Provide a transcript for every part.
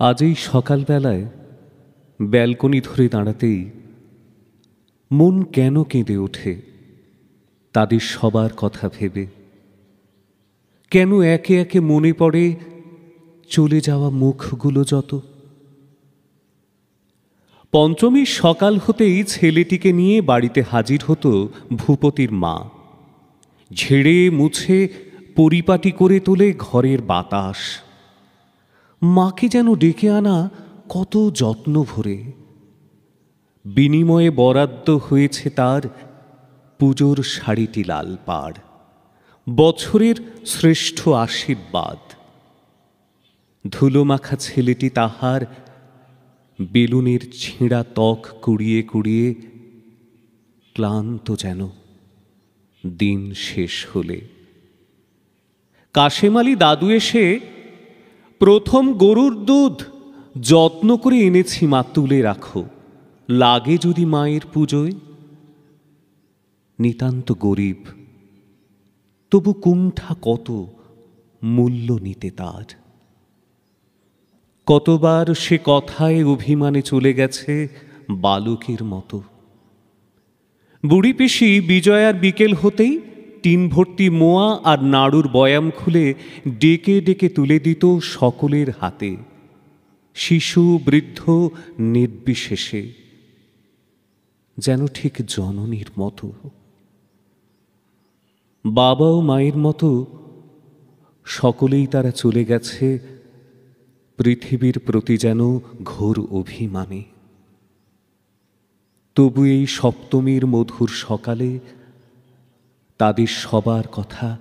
আজ এই সকালবেলায় ব্যালকনি ধরে দাঁড়াতেই মন কেন কেঁদে ওঠে তাদের সবার কথা ভেবে। কেন একে একে মনে পড়ে চলে যাওয়া মুখগুলো যত। পঞ্চমীর সকাল হতেই ছেলেটিকে নিয়ে বাড়িতে হাজির হতো ভূপতির মা। ঝেড়ে মুছে পরিপাটি করে তোলে ঘরের বাতাস। মাকে যেন ডেকে আনা কত যত্ন ভরে। বিনিময়ে বরাদ্দ হয়েছে তার পুজোর শাড়িটি লাল পাড়, বছরের শ্রেষ্ঠ আশীর্বাদ। ধুলোমাখা ছেলেটি তাহার বেলুনের ছিঁড়া ত্বক কুড়িয়ে কুড়িয়ে ক্লান্ত যেন দিন শেষ হলে। কাশেম আলী দাদু এসে প্রথম গরুর দুধ যত্ন করে এনেছি, মা তুলে রাখো, লাগে যদি মায়ের পুজোয়। নিতান্ত গরিব, তবু কুণ্ঠা কত মূল্য নিতে তার। কতবার সে কথায় অভিমানে চলে গেছে বালকের মতো। বুড়ি পিসি বিজয়ার বিকেল হতেই টিন ভর্তি মোয়া আর নাড়ুর বয়াম খুলে ডেকে ডেকে তুলে দিত সকলের হাতে, শিশু বৃদ্ধ নির্বিশেষে, যেন ঠিক জননীর মতো। বাবা ও মায়ের মতো সকলেই তারা চলে গেছে পৃথিবীর প্রতি যেন ঘোর অভিমানে। তবু এই সপ্তমীর মধুর সকালে তাদের সবার কথা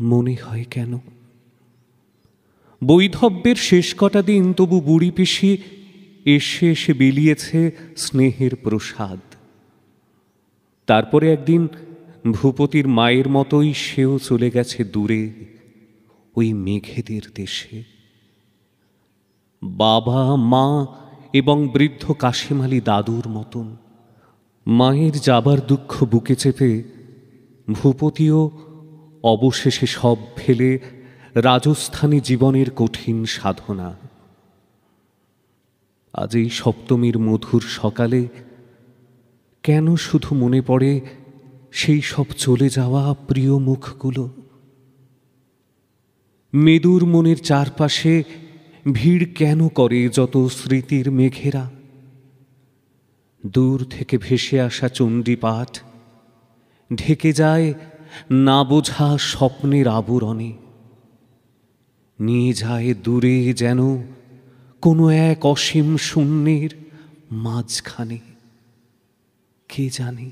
মনে হয় কেন? বৈধব্যের শেষ কটা দিন তবু বুড়ি পিসি এসে এসে বিলিয়েছে স্নেহের প্রসাদ। তারপরে একদিন ভূপতির মায়ের মতোই সেও চলে গেছে দূরে, ওই মেঘেদের দেশে। বাবা মা এবং বৃদ্ধ কাশেম আলী দাদুর মতন। মায়ের যাবার দুঃখ বুকে চেপে ভূপতিও অবশেষে সব ফেলে রাজস্থানী জীবনের কঠিন সাধনা। আজ এই সপ্তমীর মধুর সকালে কেন শুধু মনে পড়ে সেই সব চলে যাওয়া প্রিয় মুখগুলো। মেদুর মনের চারপাশে ভিড় কেন করে যত স্মৃতির মেঘেরা। দূর থেকে ভেসে আসা চণ্ডীপাঠ ঢেকে যায় না বোঝা স্বপ্নের আবরণে, নিয়ে যায় দূরে যেন কোনো এক অসীম শূন্যের মাঝখানে। কে জানে।